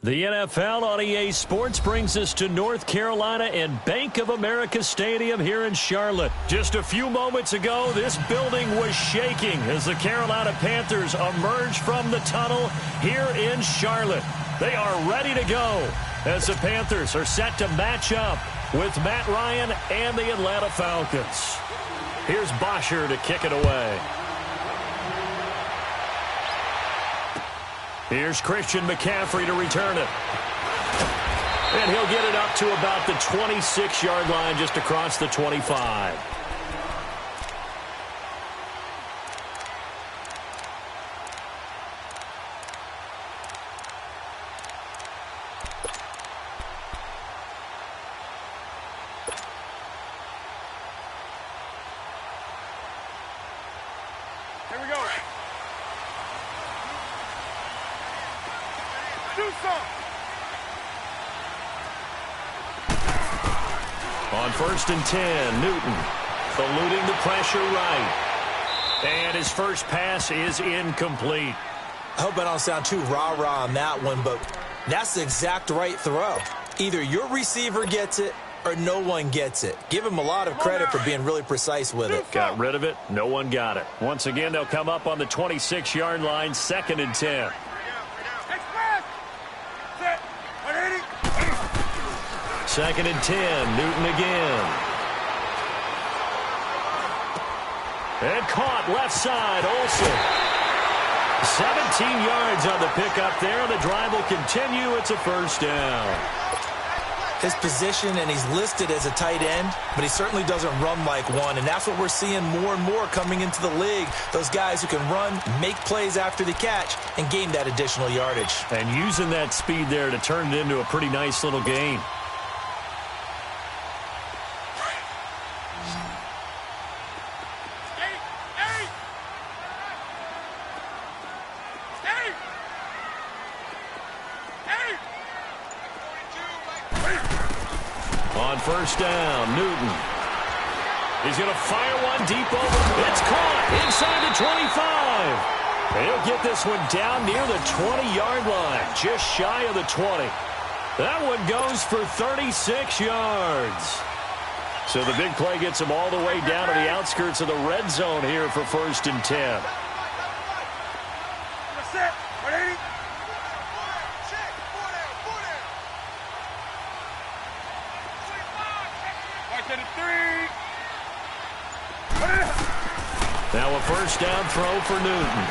The NFL on EA Sports brings us to North Carolina and Bank of America Stadium here in Charlotte. Just a few moments ago, this building was shaking as the Carolina Panthers emerged from the tunnel here in Charlotte. They are ready to go as the Panthers are set to match up with Matt Ryan and the Atlanta Falcons. Here's Bosher to kick it away. Here's Christian McCaffrey to return it. And he'll get it up to about the 26-yard line, just across the 25. Here we go. On 1st and 10, Newton eluding the pressure right. And his first pass is incomplete. I hope I don't sound too rah-rah on that one, but that's the exact right throw. Either your receiver gets it or no one gets it. Give him a lot of credit for being really precise with it. Got rid of it. No one got it. Once again, they'll come up on the 26-yard line, 2nd and 10. Second and 10, Newton again. And caught left side, Olsen. 17 yards on the pickup there. The drive will continue. It's a first down. His position, and he's listed as a tight end, but he certainly doesn't run like one, and that's what we're seeing more and more coming into the league. Those guys who can run, make plays after the catch, and gain that additional yardage. And using that speed there to turn it into a pretty nice little gain. On first down, Newton. He's going to fire one deep over. It's caught inside the 25. He'll get this one down near the 20-yard line, just shy of the 20. That one goes for 36 yards. So the big play gets him all the way down to the outskirts of the red zone here for 1st and 10. Now a first down throw for Newton.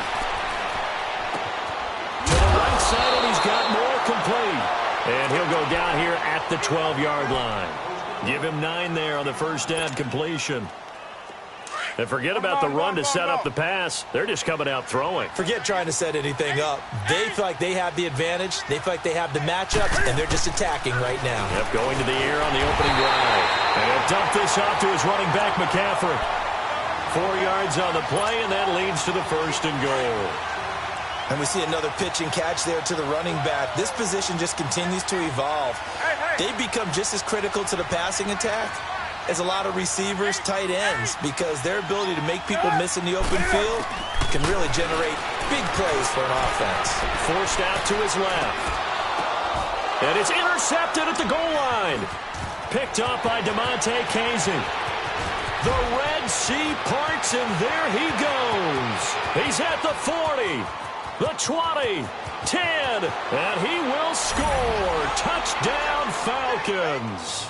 To the right side, and he's got more complete. And he'll go down here at the 12-yard line. Give him 9 there on the first down completion. And forget about the run to set up the pass. They're just coming out throwing. Forget trying to set anything up. They feel like they have the advantage. They feel like they have the matchups, and they're just attacking right now. Yep, going to the air on the opening drive. And he'll dump this off to his running back, McCaffrey. 4 yards on the play, and that leads to the 1st and goal. And we see another pitch and catch there to the running back. This position just continues to evolve. They become just as critical to the passing attack as a lot of receivers, tight ends, because their ability to make people miss in the open field can really generate big plays for an offense. Forced out to his left. And it's intercepted at the goal line. Picked up by DeMonte Casey. The Red Sea parts, and there he goes. He's at the 40, the 20, 10, and he will score. Touchdown, Falcons.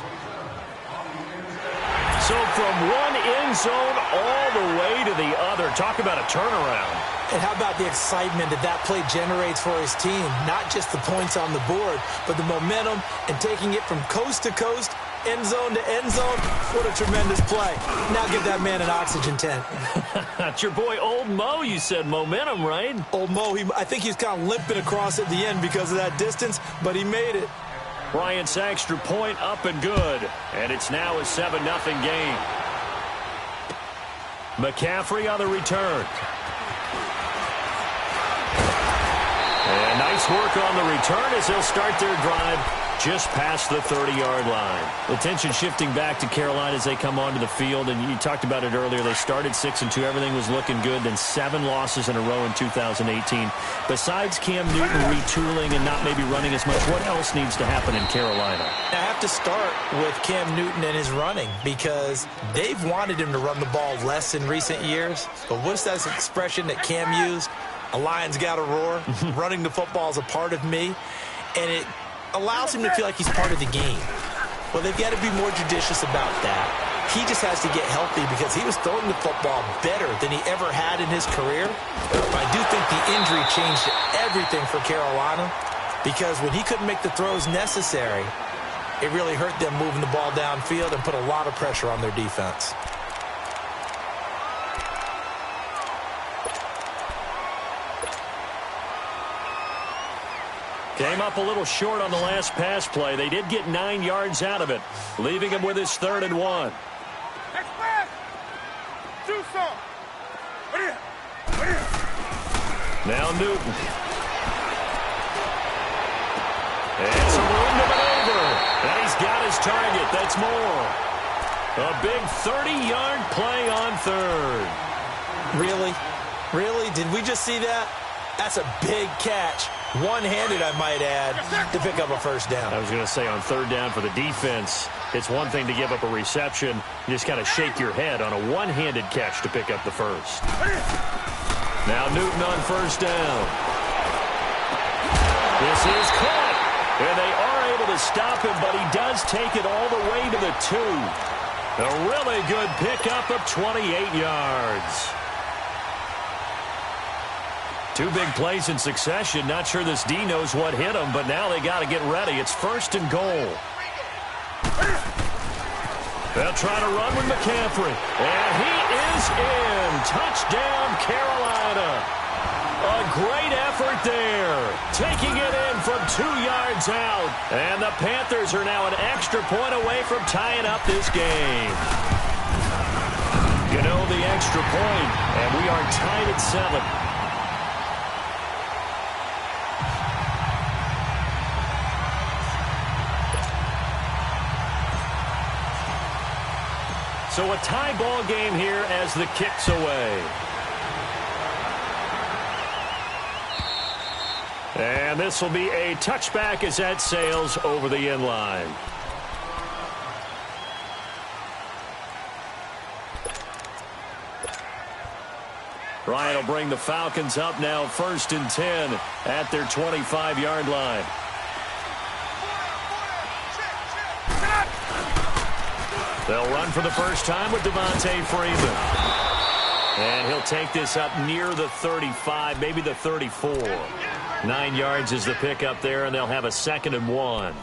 So from one end zone all the way to the other. Talk about a turnaround. And how about the excitement that play generates for his team? Not just the points on the board, but the momentum and taking it from coast to coast, end zone to end zone. What a tremendous play. Now give that man an oxygen tent. That's your boy Old Mo. You said momentum, right? Old Mo, I think he's kind of limping across at the end because of that distance, but he made it. Ryan Saxter point up and good. And it's now a 7-0 game. McCaffrey on the return. And nice Nice work on the return as they'll start their drive just past the 30-yard line. Attention shifting back to Carolina as they come onto the field, and you talked about it earlier. They started 6-2. Everything was looking good. Then 7 losses in a row in 2018. Besides Cam Newton retooling and not maybe running as much, what else needs to happen in Carolina? I have to start with Cam Newton and his running because they've wanted him to run the ball less in recent years. But what's that expression that Cam used? A lion's got to roar. Running the football is a part of me. And it allows him to feel like he's part of the game. Well, they've got to be more judicious about that. He just has to get healthy because he was throwing the football better than he ever had in his career. But I do think the injury changed everything for Carolina because when he couldn't make the throws necessary, it really hurt them moving the ball downfield and put a lot of pressure on their defense. Came up a little short on the last pass play. They did get 9 yards out of it, leaving him with his 3rd and 1. Now Newton. And some room to maneuver. And he's got his target. That's more. A big 30-yard play on 3rd. Really? Really? Did we just see that? That's a big catch. One-handed, I might add, to pick up a first down. I was going to say on 3rd down for the defense, it's one thing to give up a reception. You just kind of shake your head on a one-handed catch to pick up the first. Now Newton on 1st down. This is caught. And they are able to stop him, but he does take it all the way to the 2. A really good pickup of 28 yards. 2 big plays in succession. Not sure this D knows what hit him, but now they got to get ready. It's 1st and goal. They'll try to run with McCaffrey. And he is in. Touchdown, Carolina. A great effort there. Taking it in from 2 yards out. And the Panthers are now an extra point away from tying up this game. You know, the extra point, and we are tied at 7. So a tie ball game here as the kick's away. And this will be a touchback as that sails over the end line. Ryan will bring the Falcons up now 1st and 10 at their 25-yard line. They'll run for the first time with Devontae Freeman. And he'll take this up near the 35, maybe the 34. 9 yards is the pickup there, and they'll have a 2nd and 1.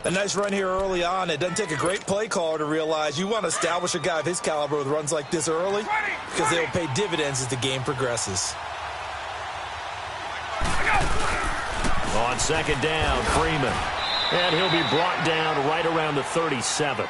A nice run here early on. It doesn't take a great play caller to realize you want to establish a guy of his caliber with runs like this early because they will pay dividends as the game progresses. On 2nd down, Freeman. And he'll be brought down right around the 37.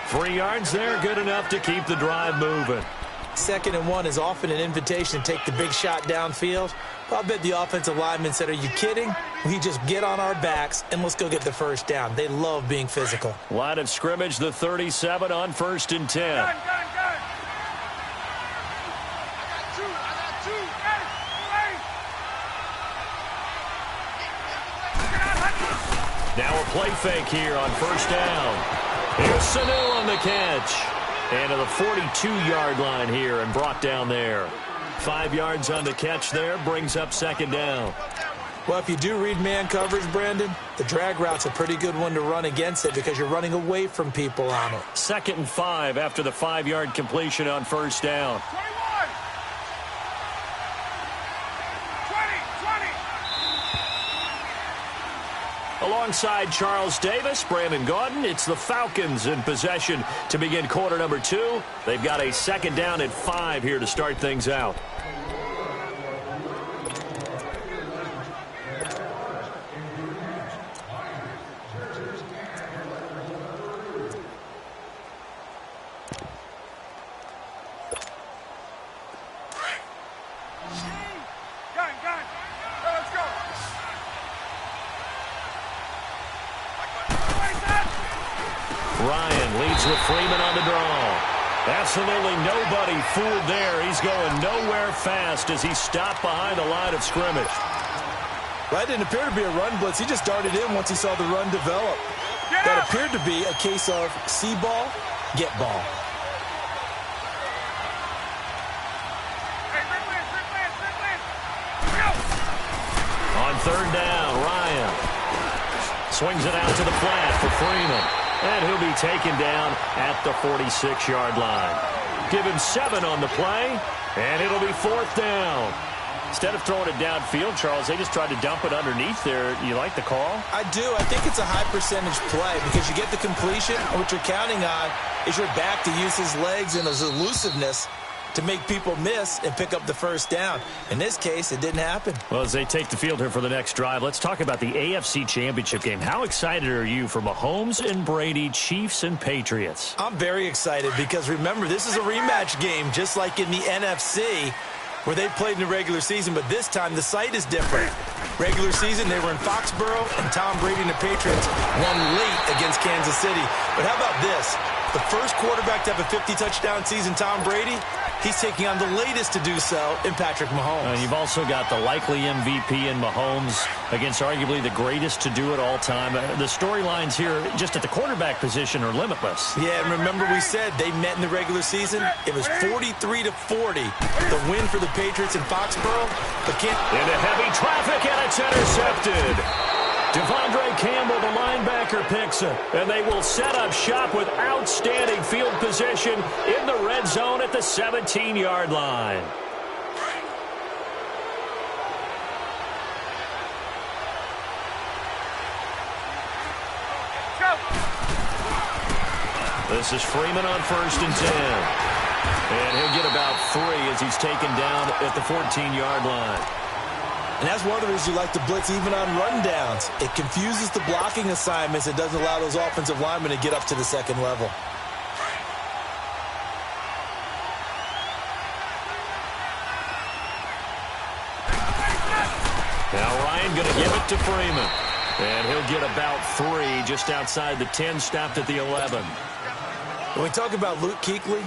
3 yards there, good enough to keep the drive moving. 2nd and 1 is often an invitation to take the big shot downfield. I'll bet the offensive linemen said, are you kidding? We just get on our backs and let's go get the first down. They love being physical. Line of scrimmage, the 37 on 1st and 10. Now a play fake here on 1st down. Here's Sanu on the catch. And to the 42-yard line here and brought down there. 5 yards on the catch there, brings up 2nd down. Well, if you do read man coverage, Brandon, the drag route's a pretty good one to run against it because you're running away from people on it. 2nd and 5 after the 5-yard completion on 1st down. Alongside Charles Davis, Brandon Gaudin, it's the Falcons in possession to begin quarter number 2. They've got a 2nd down and 5 here to start things out. Ryan leads with Freeman on the draw. Absolutely nobody fooled there. He's going nowhere fast as he stopped behind the line of scrimmage. That didn't appear to be a run blitz. He just darted in once he saw the run develop. That appeared to be a case of see ball, get ball. On third down, Ryan swings it out to the flat for Freeman. And he'll be taken down at the 46-yard line. Give him 7 on the play, and it'll be 4th down. Instead of throwing it downfield, Charles, they just tried to dump it underneath there. You like the call? I do. I think it's a high-percentage play because you get the completion, and what you're counting on is your back to use his legs and his elusiveness to make people miss and pick up the first down. In this case, it didn't happen. Well, as they take the field here for the next drive, let's talk about the AFC Championship game. How excited are you for Mahomes and Brady, Chiefs and Patriots? I'm very excited because, remember, this is a rematch game, just like in the NFC, where they played in the regular season, but this time the site is different. Regular season, they were in Foxborough, and Tom Brady and the Patriots won late against Kansas City. But how about this? The first quarterback to have a 50-touchdown season, Tom Brady, he's taking on the latest to do so in Patrick Mahomes. And you've also got the likely MVP in Mahomes against arguably the greatest to do it all time. The storylines here just at the quarterback position are limitless. Yeah, and remember we said they met in the regular season. It was 43-40, the win for the Patriots in Foxborough. But into heavy traffic, and it's intercepted. Devondre Campbell, the linebacker, picks it, and they will set up shop with outstanding field position in the red zone at the 17-yard line. This is Freeman on 1st and 10. And he'll get about 3 as he's taken down at the 14-yard line. And that's one of the reasons you like to blitz even on rundowns. It confuses the blocking assignments. It doesn't allow those offensive linemen to get up to the second level. Now Ryan going to give it to Freeman. And he'll get about 3 just outside the 10, stopped at the 11. When we talk about Luke Kuechly,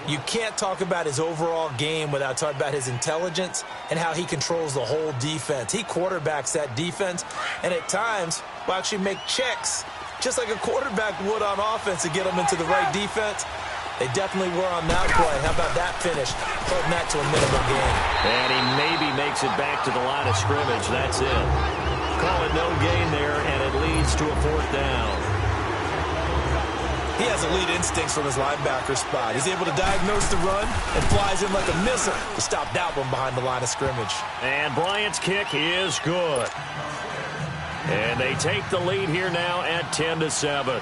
you can't talk about his overall game without talking about his intelligence and how he controls the whole defense. He quarterbacks that defense, and at times will actually make checks, just like a quarterback would on offense to get them into the right defense. They definitely were on that play. How about that finish? Holding that to a minimal gain. And he maybe makes it back to the line of scrimmage. That's it. Call it no gain there, and it leads to a 4th down. He has elite instincts from his linebacker spot. He's able to diagnose the run and flies in like a missile to stop that one behind the line of scrimmage. And Bryant's kick is good. And they take the lead here now at 10-7.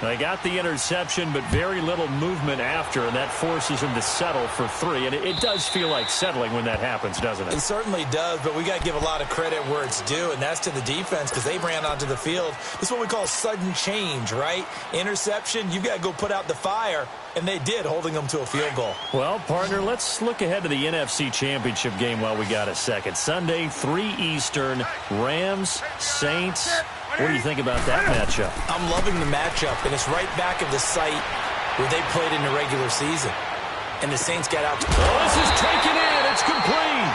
They got the interception, but very little movement after, and that forces him to settle for 3. And it does feel like settling when that happens, doesn't it? It certainly does, but we got to give a lot of credit where it's due, and that's to the defense because they ran onto the field. This is what we call sudden change, right? Interception, you've got to go put out the fire, and they did, holding them to a field goal. Well, partner, let's look ahead to the NFC Championship game while we got a second. Sunday, 3 Eastern, Rams, Saints. What do you think about that matchup? I'm loving the matchup, and it's right back of the site where they played in the regular season. And the Saints got out. This is taken in. It's complete.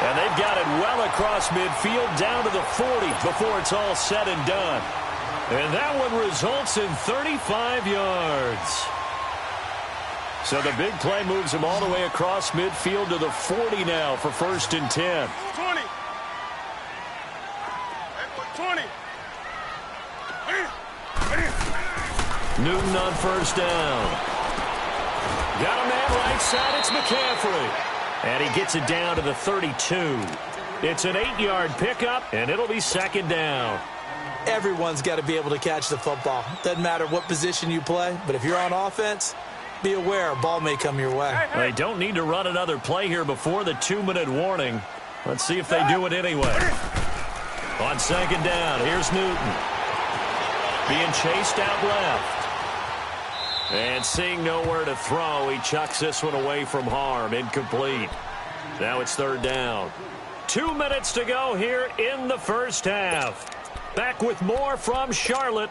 And they've got it well across midfield down to the 40 before it's all said and done. And that one results in 35 yards. So the big play moves him all the way across midfield to the 40 now for 1st and 10. 20. 20. Newton on 1st down. Got a man right side. It's McCaffrey. And he gets it down to the 32. It's an 8-yard pickup, and it'll be 2nd down. Everyone's got to be able to catch the football. Doesn't matter what position you play, but if you're on offense, be aware a ball may come your way. They don't need to run another play here before the 2-minute warning. Let's see if they do it anyway. On 2nd down, here's Newton. Being chased out left. And seeing nowhere to throw, he chucks this one away from harm. Incomplete. Now it's 3rd down. 2 minutes to go here in the first half. Back with more from Charlotte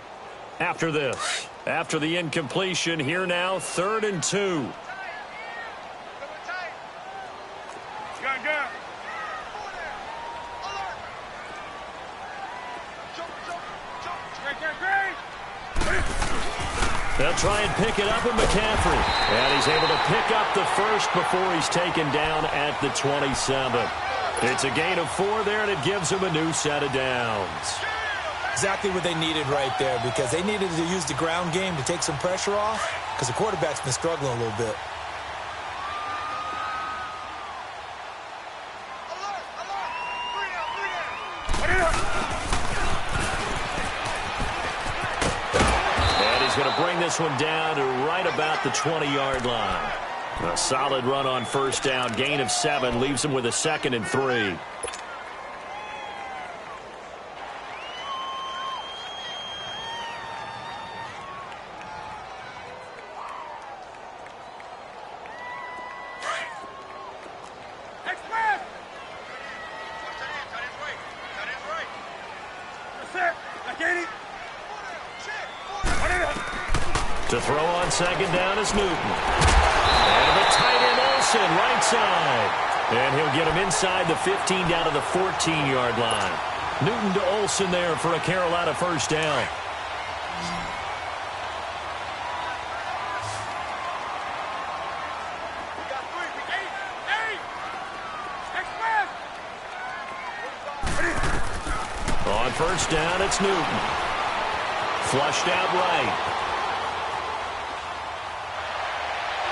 after this. After the incompletion, here now, 3rd and 2. They'll try and pick it up with McCaffrey. And he's able to pick up the first before he's taken down at the 27. It's a gain of 4 there, and it gives him a new set of downs. Exactly what they needed right there, because they needed to use the ground game to take some pressure off, because the quarterback's been struggling a little bit. And he's going to bring this one down to right about the 20-yard line. A solid run on first down. Gain of 7 leaves him with a 2nd and 3. To throw on 2nd down is Newton. And the tight end Olsen, right side. And he'll get him inside the 15 down to the 14-yard line. Newton to Olsen there for a Carolina first down. On first down, it's Newton. Flushed out right.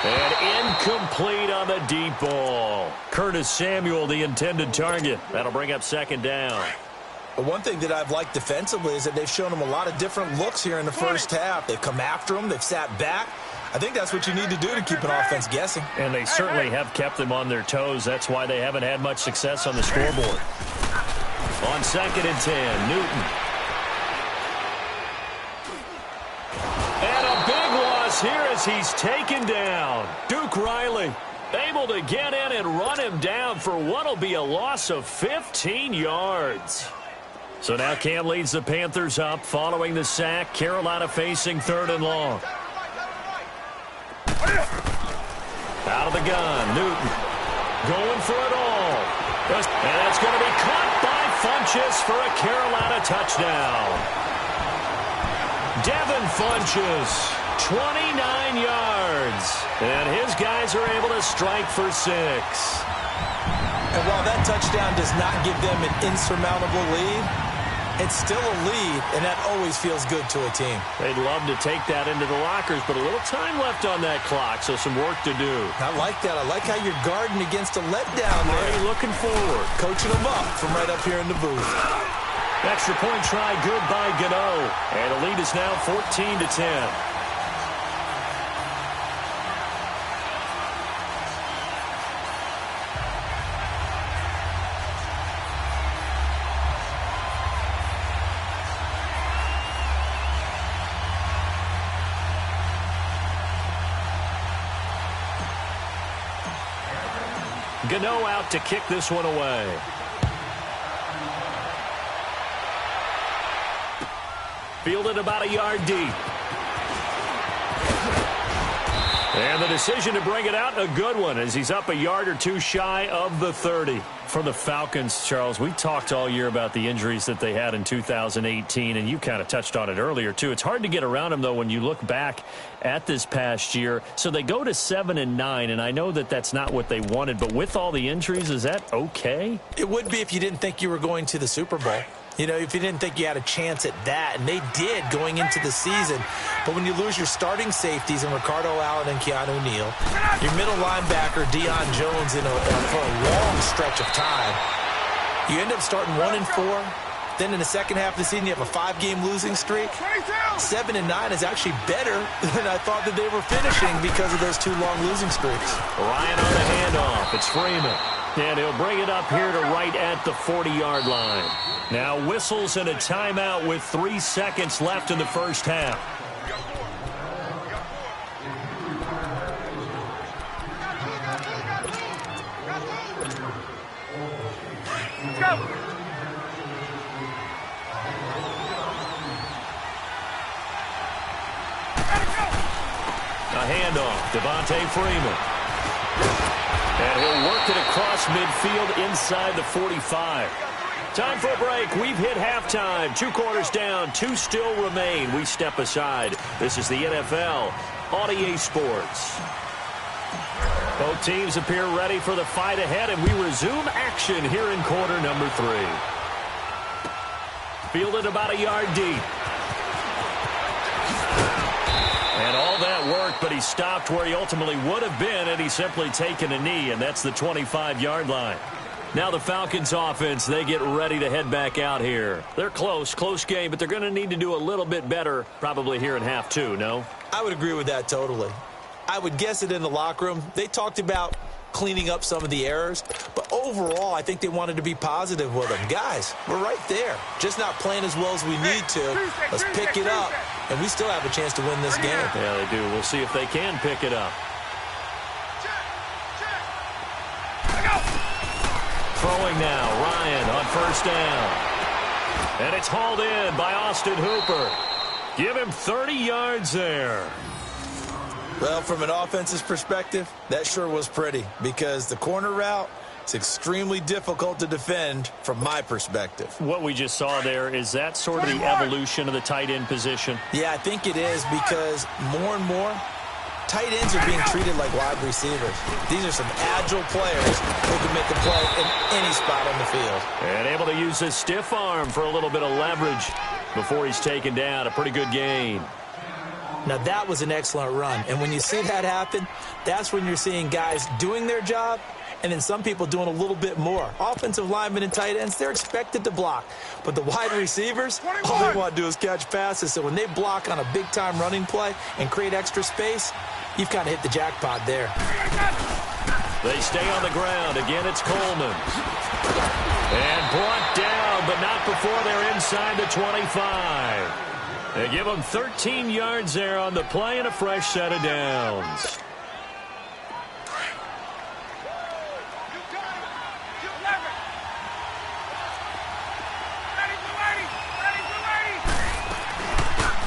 And incomplete on the deep ball. Curtis Samuel, the intended target. That'll bring up 2nd down. But one thing that I've liked defensively is that they've shown them a lot of different looks here in the first half. They've come after them. They've sat back. I think that's what you need to do to keep an offense guessing. And they certainly have kept them on their toes. That's why they haven't had much success on the scoreboard. On 2nd and 10, Newton. And a big loss here as he's taken down. Duke Riley able to get in and run him down for what will be a loss of 15 yards. So now Cam leads the Panthers up following the sack. Carolina facing 3rd and long. Out of the gun, Newton going for it all. And it's going to be caught by Funchess for a Carolina touchdown. Devin Funchess, 29 yards. And his guys are able to strike for 6. And while that touchdown does not give them an insurmountable lead, it's still a lead, and that always feels good to a team. They'd love to take that into the lockers, but a little time left on that clock, so some work to do. I like that. I like how you're guarding against a letdown there. Already looking forward. Coaching them up from right up here in the booth. Extra point try good by Gano. And the lead is now 14-10. Gano out to kick this one away. Fielded about a yard deep. And the decision to bring it out, a good one, as he's up a yard or two shy of the 30. For the Falcons, Charles, we talked all year about the injuries that they had in 2018, and you kind of touched on it earlier, too. It's hard to get around them, though, when you look back at this past year. So they go to 7-9, and I know that that's not what they wanted, but with all the injuries, is that okay? It would be if you didn't think you were going to the Super Bowl. You know, if you didn't think you had a chance at that, and they did going into the season. But when you lose your starting safeties in Ricardo Allen and Keanu Neal, your middle linebacker Deion Jones for a long stretch of time, you end up starting 1-4. Then in the second half of the season, you have a 5-game losing streak. 7-9 is actually better than I thought that they were finishing because of those 2 long losing streaks. Ryan on the handoff. It's Freeman. And he'll bring it up here to right at the 40-yard line. Now whistles and a timeout with 3 seconds left in the first half. Let's go. handoff. Devontae Freeman. And he'll work it across midfield inside the 45. Time for a break. We've hit halftime. 2 quarters down. 2 still remain. We step aside. This is the NFL on EA Sports. Both teams appear ready for the fight ahead, and we resume action here in quarter number 3. Fielded about a yard deep. And all that work, but he stopped where he ultimately would have been had he simply taken a knee, and that's the 25-yard line. Now the Falcons offense, they get ready to head back out here. They're close game, but they're going to need to do a little bit better probably here in half 2, no? I would agree with that totally. I would guess it in the locker room. They talked about cleaning up some of the errors, but overall I think they wanted to be positive with them. Guys, we're right there. Just not playing as well as we need to. Let's pick it up, and we still have a chance to win this game. Yeah, they do. We'll see if they can pick it up. Throwing now, Ryan on first down. And it's hauled in by Austin Hooper. Give him 30 yards there. Well, from an offensive perspective, that sure was pretty because the corner route is extremely difficult to defend from my perspective. What we just saw there, is that sort of the evolution of the tight end position? Yeah, I think it is because more and more, tight ends are being treated like wide receivers. These are some agile players who can make a play in any spot on the field. And able to use his stiff arm for a little bit of leverage before he's taken down. A pretty good gain. Now, that was an excellent run. And when you see that happen, that's when you're seeing guys doing their job and then some people doing a little bit more. Offensive linemen and tight ends, they're expected to block. But the wide receivers, all they want to do is catch passes. So when they block on a big-time running play and create extra space, you've kind of hit the jackpot there. They stay on the ground. Again, it's Coleman. And brought down, but not before they're inside the 25. They give them 13 yards there on the play and a fresh set of downs.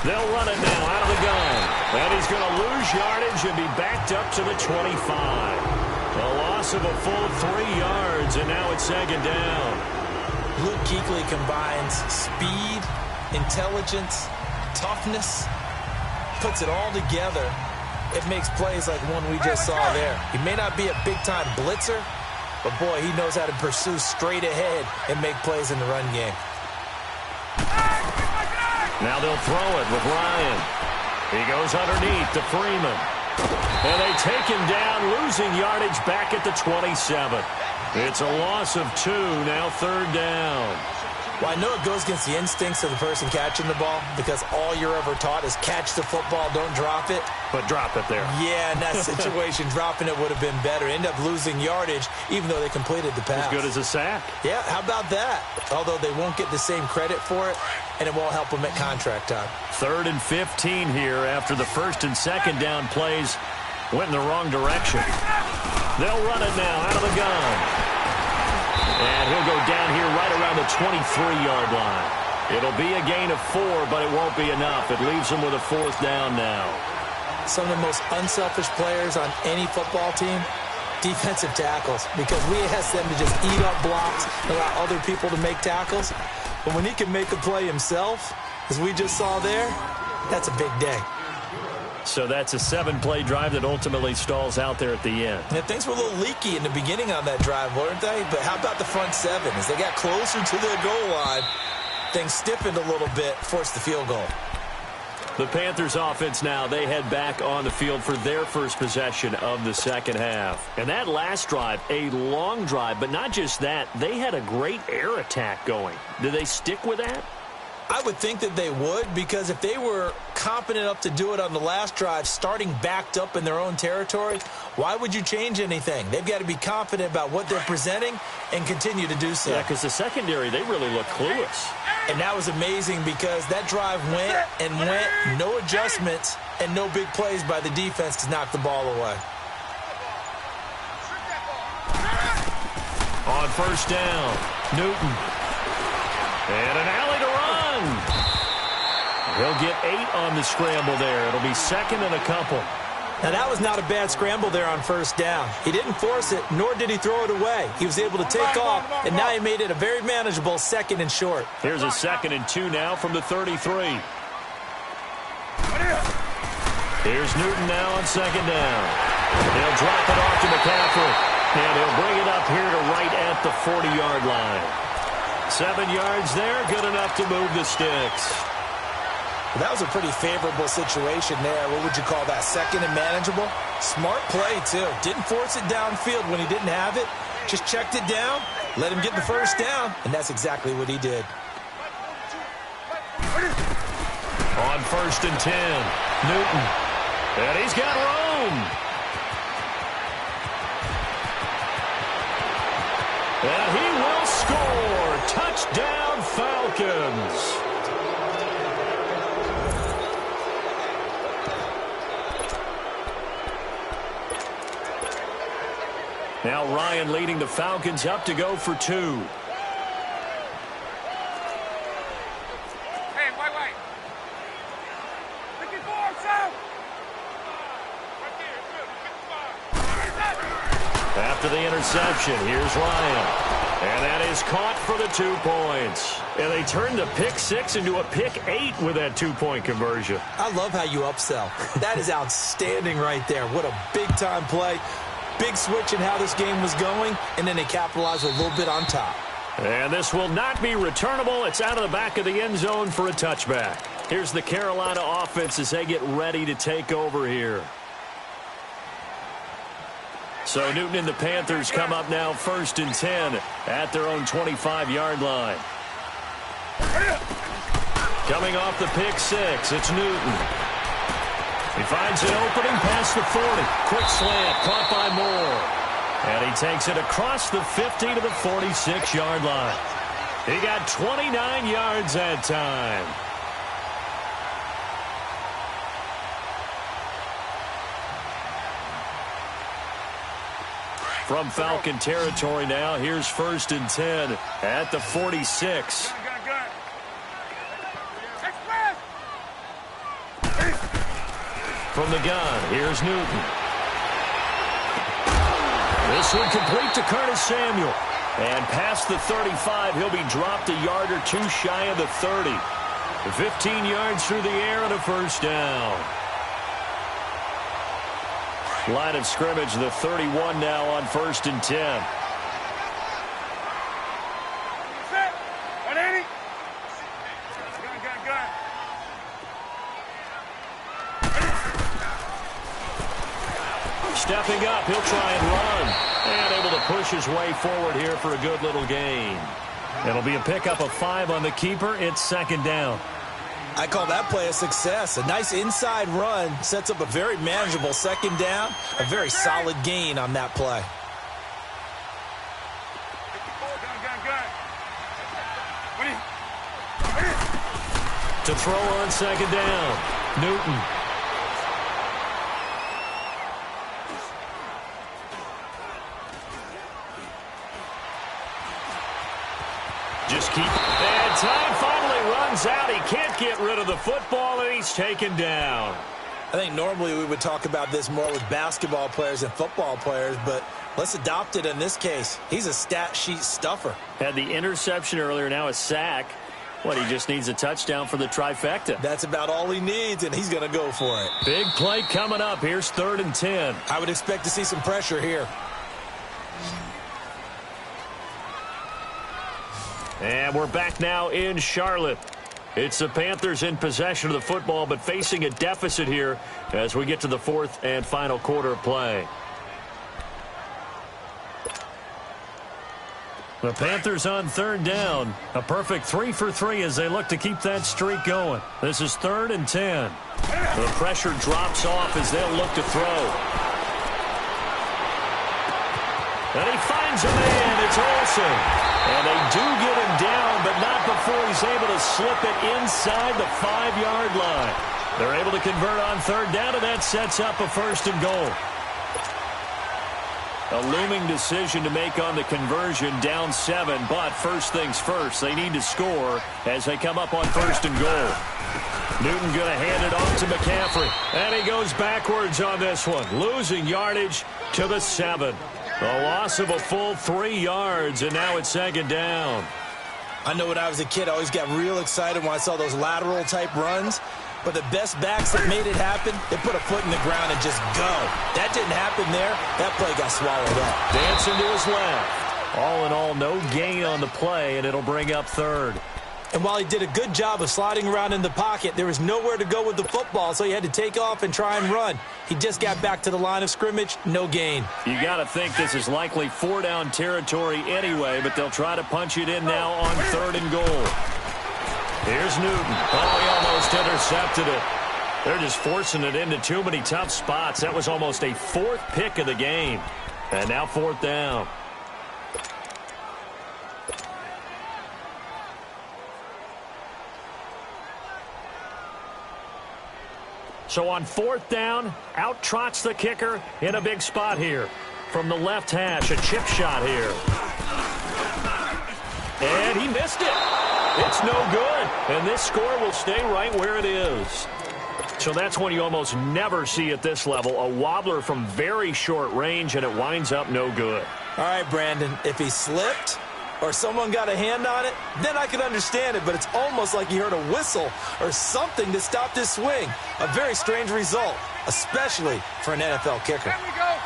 They'll run it now out of the gun. And he's going to lose yardage and be backed up to the 25. A loss of a full 3 yards, and now it's second down. Luke Kuechly combines speed, intelligence, toughness, puts it all together. It makes plays like one we just saw there. He may not be a big-time blitzer, but, boy, he knows how to pursue straight ahead and make plays in the run game. Now they'll throw it with Ryan. He goes underneath to Freeman. And they take him down, losing yardage back at the 27. It's a loss of 2, now third down. Well, I know it goes against the instincts of the person catching the ball because all you're ever taught is catch the football, don't drop it. But drop it there. Yeah, in that situation, dropping it would have been better. End up losing yardage even though they completed the pass. As good as a sack. Yeah, how about that? Although they won't get the same credit for it, and it won't help them at contract time. 3rd and 15 here after the first and second down plays went in the wrong direction. They'll run it now out of the gun. And he'll go down here right around the 23-yard line. It'll be a gain of 4, but it won't be enough. It leaves him with a 4th down now. Some of the most unselfish players on any football team, defensive tackles, because we ask them to just eat up blocks and allow other people to make tackles. But when he can make a play himself, as we just saw there, that's a big day. So that's a 7-play drive that ultimately stalls out there at the end. And things were a little leaky in the beginning on that drive, weren't they? But how about the front 7? As they got closer to their goal line, things stiffened a little bit, forced the field goal. The Panthers offense now, they head back on the field for their first possession of the second half. And that last drive, a long drive, but not just that, they had a great air attack going. Did they stick with that? I would think that they would, because if they were competent enough to do it on the last drive, starting backed up in their own territory, why would you change anything? They've got to be confident about what they're presenting and continue to do so. Yeah, because the secondary, they really look clueless. And that was amazing because that drive went and went, no adjustments and no big plays by the defense to knock the ball away. On first down, Newton. And an alley to run. He'll get 8 on the scramble there. It'll be second and a couple. Now, that was not a bad scramble there on first down. He didn't force it, nor did he throw it away. He was able to take off, and now he made it a very manageable 2nd and short. Here's a 2nd and 2 now from the 33. Here's Newton now on 2nd down. He'll drop it off to McCaffrey, and he'll bring it up here to right at the 40-yard line. 7 yards there, good enough to move the sticks. Well, that was a pretty favorable situation there. What would you call that, 2nd and manageable? Smart play, too. Didn't force it downfield when he didn't have it. Just checked it down, let him get the first down, and that's exactly what he did. On 1st and 10, Newton. And he's got room. And he will score. Touchdown, Falcons. Now Ryan leading the Falcons up to go for 2. Hey, wait. Looking for himself. After the interception, here's Ryan. And that is caught for the 2 points. And they turned the pick 6 into a pick 8 with that 2-point conversion. I love how you upsell. That is outstanding right there. What a big-time play. Big switch in how this game was going, and then they capitalized a little bit on top. And this will not be returnable. It's out of the back of the end zone for a touchback. Here's the Carolina offense as they get ready to take over here. So Newton and the Panthers come up now 1st and 10 at their own 25-yard line. Coming off the pick 6, it's Newton. He finds an opening past the 40. Quick slant, caught by Moore. And he takes it across the 50 to the 46-yard line. He got 29 yards that time. From Falcon territory now, here's 1st and 10 at the 46. From the gun, here's Newton. This one complete to Curtis Samuel. And past the 35, he'll be dropped a yard or 2 shy of the 30. 15 yards through the air and a first down. Line of scrimmage, the 31 now on 1st and 10. Stepping up, he'll try and run. And able to push his way forward here for a good little gain. It'll be a pickup of 5 on the keeper. It's 2nd down. I call that play a success. A nice inside run sets up a very manageable 2nd down. A very solid gain on that play. To throw on 2nd down, Newton. Just keep. And time finally runs out. He can't get rid of the football, and he's taken down. I think normally we would talk about this more with basketball players and football players, but let's adopt it in this case. He's a stat sheet stuffer. Had the interception earlier, now a sack. What, he just needs a touchdown for the trifecta. That's about all he needs, and he's going to go for it. Big play coming up. Here's 3rd and 10. I would expect to see some pressure here. And we're back now in Charlotte. It's the Panthers in possession of the football, but facing a deficit here as we get to the 4th and final quarter of play. The Panthers on 3rd down. A perfect 3 for 3 as they look to keep that streak going. This is 3rd and 10. The pressure drops off as they'll look to throw. And he finds a man. It's Olsen. And they do get him down, but not before he's able to slip it inside the 5-yard line. They're able to convert on 3rd down, and that sets up a 1st and goal. A looming decision to make on the conversion, down 7. But first things first, they need to score as they come up on 1st and goal. Newton going to hand it off to McCaffrey. And he goes backwards on this one, losing yardage to the 7. A loss of a full 3 yards, and now it's 2nd down. I know when I was a kid, I always got real excited when I saw those lateral-type runs. But the best backs that made it happen, they put a foot in the ground and just go. That didn't happen there. That play got swallowed up. Dancing to his left. All in all, no gain on the play, and it'll bring up 3rd. And while he did a good job of sliding around in the pocket, there was nowhere to go with the football, so he had to take off and try and run. He just got back to the line of scrimmage, no gain. You got to think this is likely 4-down territory anyway, but they'll try to punch it in now on 3rd and goal. Here's Newton. Oh, he almost intercepted it. They're just forcing it into too many tough spots. That was almost a 4th pick of the game. And now 4th down. So on 4th down, out trots the kicker in a big spot here. From the left hash, a chip shot here. And he missed it. It's no good. And this score will stay right where it is. So that's one you almost never see at this level. A wobbler from very short range, and it winds up no good. All right, Brandon, if he slipped or someone got a hand on it, then I could understand it. But it's almost like he heard a whistle or something to stop this swing. A very strange result, especially for an NFL kicker. There we go.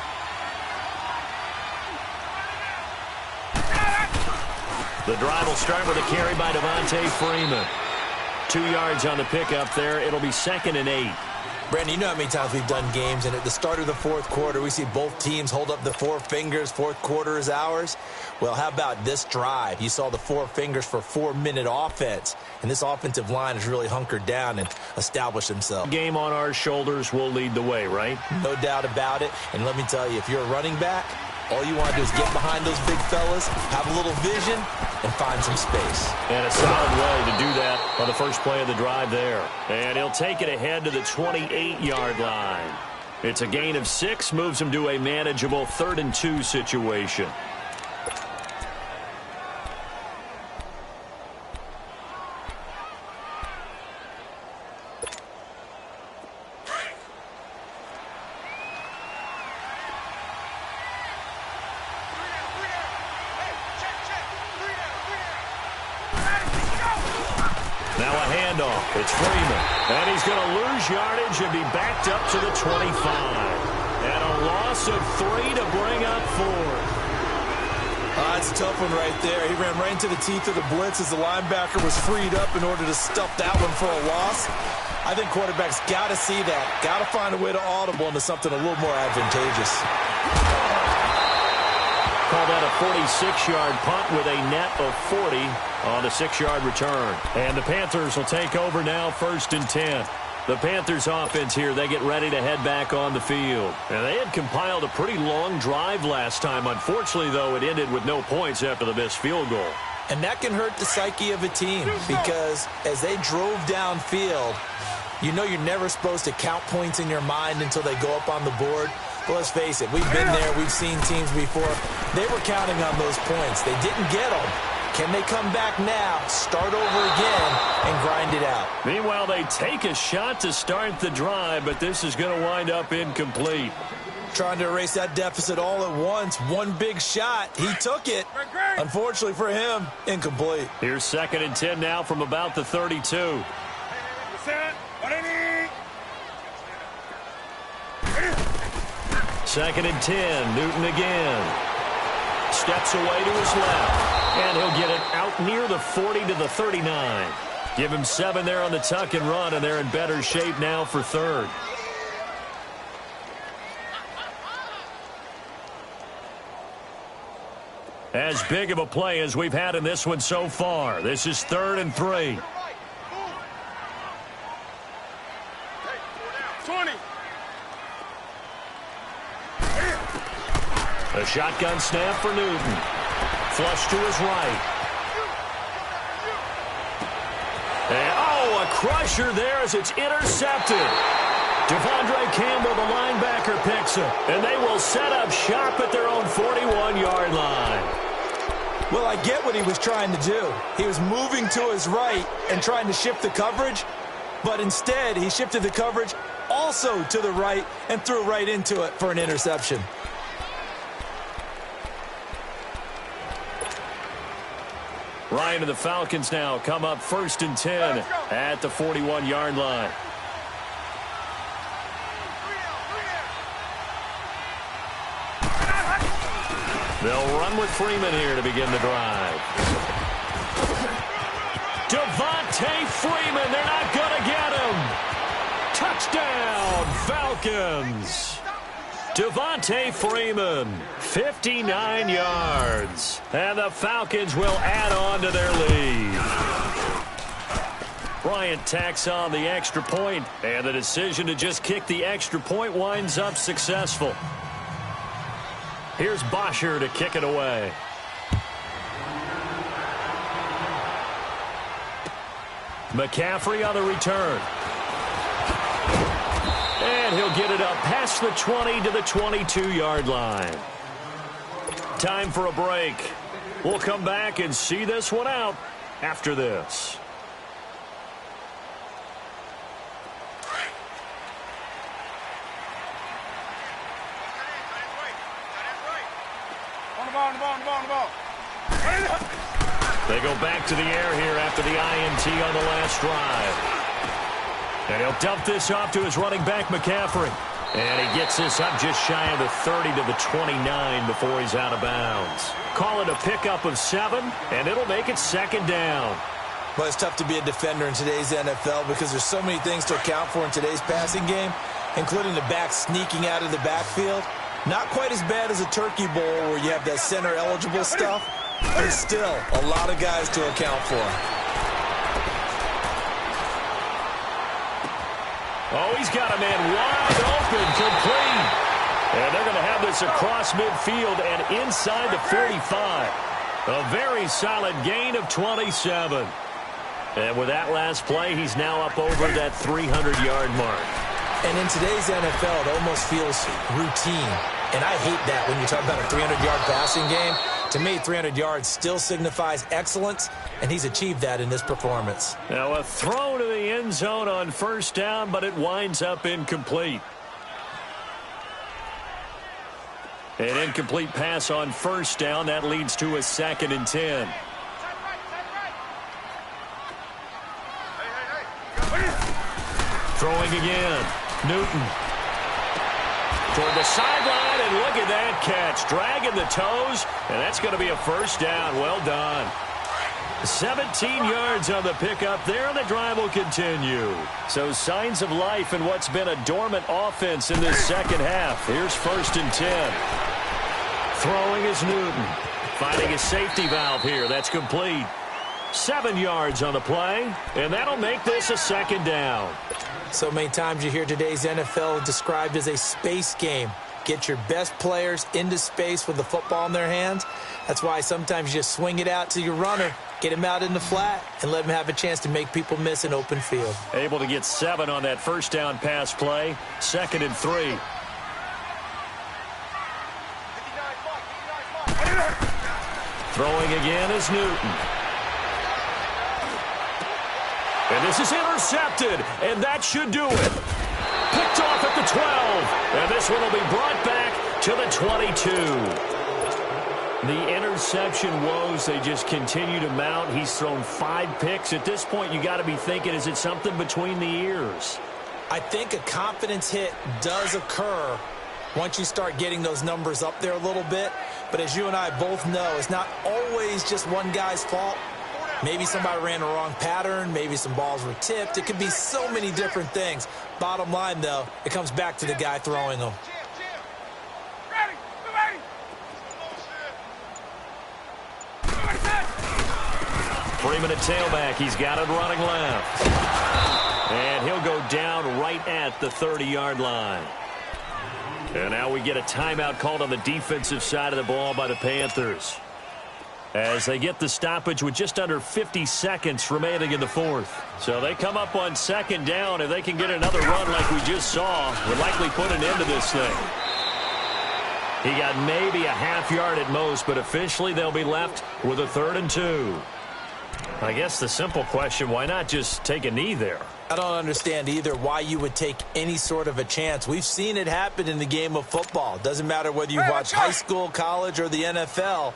The drive will start with a carry by Devontae Freeman. 2 yards on the pickup there. It'll be 2nd and 8. Brandon, you know how many times we've done games, and at the start of the 4th quarter, we see both teams hold up the 4 fingers, 4th quarter is ours. Well, how about this drive? You saw the 4 fingers for 4-minute offense, and this offensive line has really hunkered down and established themselves. Game on our shoulders will lead the way, right? No doubt about it, and let me tell you, if you're a running back, all you want to do is get behind those big fellas, have a little vision, and find some space. And a solid way to do that on the first play of the drive there. And he'll take it ahead to the 28-yard line. It's a gain of 6, moves him to a manageable 3rd and 2 situation. Now a handoff. It's Freeman. And he's going to lose yardage and be backed up to the 25. And a loss of 3 to bring up 4. That's a tough one right there. He ran right into the teeth of the blitz as the linebacker was freed up in order to stuff that one for a loss. I think quarterbacks got to see that. Got to find a way to audible into something a little more advantageous. Call that a 46-yard punt with a net of 40 on a 6-yard return. And the Panthers will take over now, 1st and 10. The Panthers offense here, they get ready to head back on the field. And they had compiled a pretty long drive last time. Unfortunately, though, it ended with no points after the missed field goal. And that can hurt the psyche of a team because as they drove downfield, you know you're never supposed to count points in your mind until they go up on the board. But let's face it, we've been there, we've seen teams before. They were counting on those points. They didn't get them. Can they come back now, start over again, and grind it out? Meanwhile, they take a shot to start the drive, but this is going to wind up incomplete. Trying to erase that deficit all at once. One big shot. He took it. Unfortunately for him, incomplete. Here's 2nd and 10 now from about the 32. Second and 10, Newton again. Steps away to his left, and he'll get it out near the 40 to the 39. Give him 7 there on the tuck and run, and they're in better shape now for 3rd. As big of a play as we've had in this one so far. This is 3rd and 3. 20. A shotgun snap for Newton. Flush to his right. And, oh, a crusher there as it's intercepted. Devondre Campbell, the linebacker, picks it. And they will set up shop at their own 41-yard line. Well, I get what he was trying to do. He was moving to his right and trying to shift the coverage, but instead he shifted the coverage also to the right and threw right into it for an interception. Ryan and the Falcons now come up 1st and 10 at the 41-yard line. They'll run with Freeman here to begin the drive. Devontae Freeman, they're not going to get him. Touchdown, Falcons. Devontae Freeman, 59 yards. And the Falcons will add on to their lead. Bryant tacks on the extra point, and the decision to just kick the extra point winds up successful. Here's Bosher to kick it away. McCaffrey on the return. And he'll get it up past the 20 to the 22-yard line. Time for a break. We'll come back and see this one out after this. They go back to the air here after the INT on the last drive. And he'll dump this off to his running back, McCaffrey. And he gets this up just shy of the 30 to the 29 before he's out of bounds. Call it a pickup of 7, and it'll make it 2nd down. Well, it's tough to be a defender in today's NFL because there's so many things to account for in today's passing game, including the back sneaking out of the backfield. Not quite as bad as a turkey bowl where you have that center-eligible stuff, but still a lot of guys to account for. Oh, he's got a man wide open, complete. And they're going to have this across midfield and inside the 45. A very solid gain of 27. And with that last play, he's now up over that 300-yard mark. And in today's NFL, it almost feels routine. And I hate that when you talk about a 300-yard passing game. To me, 300 yards still signifies excellence, and he's achieved that in this performance. Now a throw to the end zone on 1st down, but it winds up incomplete. An incomplete pass on 1st down. That leads to a 2nd and 10. Throwing again. Newton. Toward the sideline, and look at that catch. Dragging the toes, and that's going to be a 1st down. Well done. 17 yards on the pickup there, and the drive will continue. So signs of life in what's been a dormant offense in this 2nd half. Here's 1st and 10. Throwing is Newton. Finding a safety valve here. That's complete. 7 yards on the play, and that'll make this a 2nd down. So many times you hear today's NFL described as a space game. Get your best players into space with the football in their hands. That's why sometimes you just swing it out to your runner, get him out in the flat, and let him have a chance to make people miss an open field. Able to get 7 on that 1st down pass play. 2nd and 3. Throwing again is Newton. And this is intercepted, and that should do it. Picked off at the 12, and this one will be brought back to the 22. The interception woes, they just continue to mount. He's thrown 5 picks. At this point, you got to be thinking, is it something between the ears? I think a confidence hit does occur once you start getting those numbers up there a little bit. But as you and I both know, it's not always just one guy's fault. Maybe somebody ran the wrong pattern. Maybe some balls were tipped. It could be so many different things. Bottom line, though, it comes back to the guy throwing them. Freeman at tailback. He's got it running left. And he'll go down right at the 30-yard line. And now we get a timeout called on the defensive side of the ball by the Panthers. as they get the stoppage with just under 50 seconds remaining in the fourth. So they come up on second down. If they can get another run like we just saw, would likely put an end to this thing. He got maybe a half yard at most, but officially they'll be left with a 3rd and 2. I guess the simple question, why not just take a knee there? I don't understand either why you would take any sort of a chance. We've seen it happen in the game of football. Doesn't matter whether you watch high school, college, or the NFL.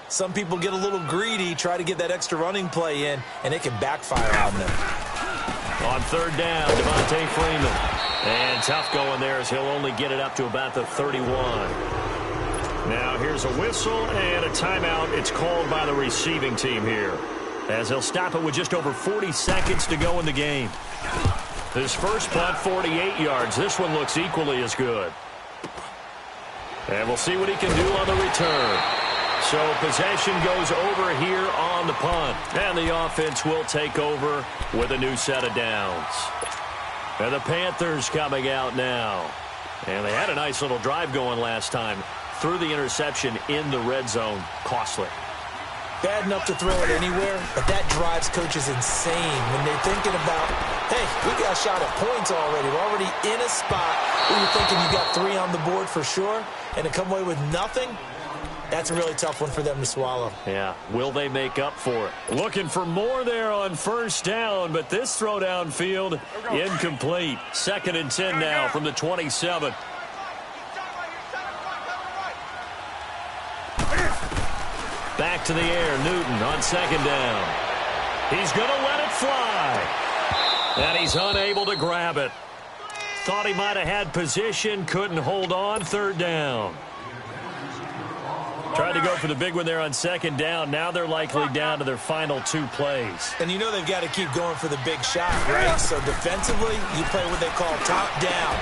Some people get a little greedy, try to get that extra running play in, and it can backfire on them. On 3rd down, Devontae Freeman. And tough going there as he'll only get it up to about the 31. Now here's a whistle and a timeout. It's called by the receiving team here, as they'll stop it with just over 40 seconds to go in the game. His first punt, 48 yards. This one looks equally as good. And we'll see what he can do on the return. So possession goes over here on the punt. And the offense will take over with a new set of downs. And the Panthers coming out now. And they had a nice little drive going last time. Threw the interception in the red zone. Costly. Bad enough to throw it anywhere, but that drives coaches insane when they're thinking about, hey, we got a shot at points already. We're already in a spot where you're thinking you got 3 on the board for sure, and to come away with nothing, that's a really tough one for them to swallow. Yeah, will they make up for it? Looking for more there on 1st down, but this throw downfield incomplete. 2nd and 10 now from the 27. Back to the air, Newton on 2nd down. He's going to let it fly. And he's unable to grab it. Thought he might have had position, couldn't hold on. 3rd down. Tried to go for the big one there on 2nd down. Now they're likely down to their final 2 plays. And you know they've got to keep going for the big shot, right? So defensively, you play what they call top down.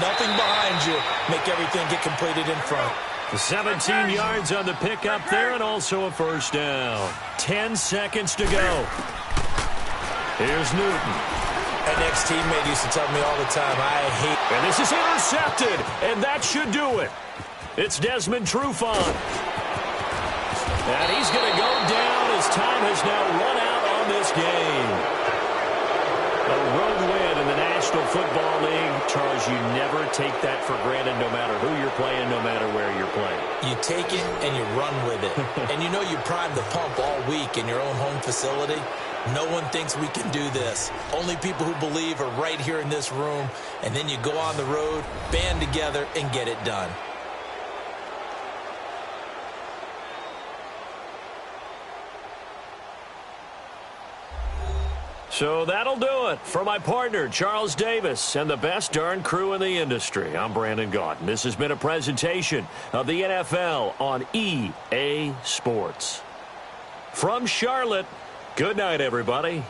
Nothing behind you. Make everything get completed in front. 17 yards on the pickup there, and also a 1st down. 10 seconds to go. Here's Newton. An ex-teammate used to tell me all the time, I hate... And this is intercepted, and that should do it. It's Desmond Trufant. And he's going to go down as time has now run out on this game. A road win in the National Football League. Charles, you never take that for granted no matter who you're playing, no matter where you're playing. You take it and you run with it. And you know you primed the pump all week in your own home facility. No one thinks we can do this. Only people who believe are right here in this room. And then you go on the road, band together, and get it done. So that'll do it for my partner, Charles Davis, and the best darn crew in the industry. I'm Brandon Gaudin. This has been a presentation of the NFL on EA Sports. From Charlotte, good night, everybody.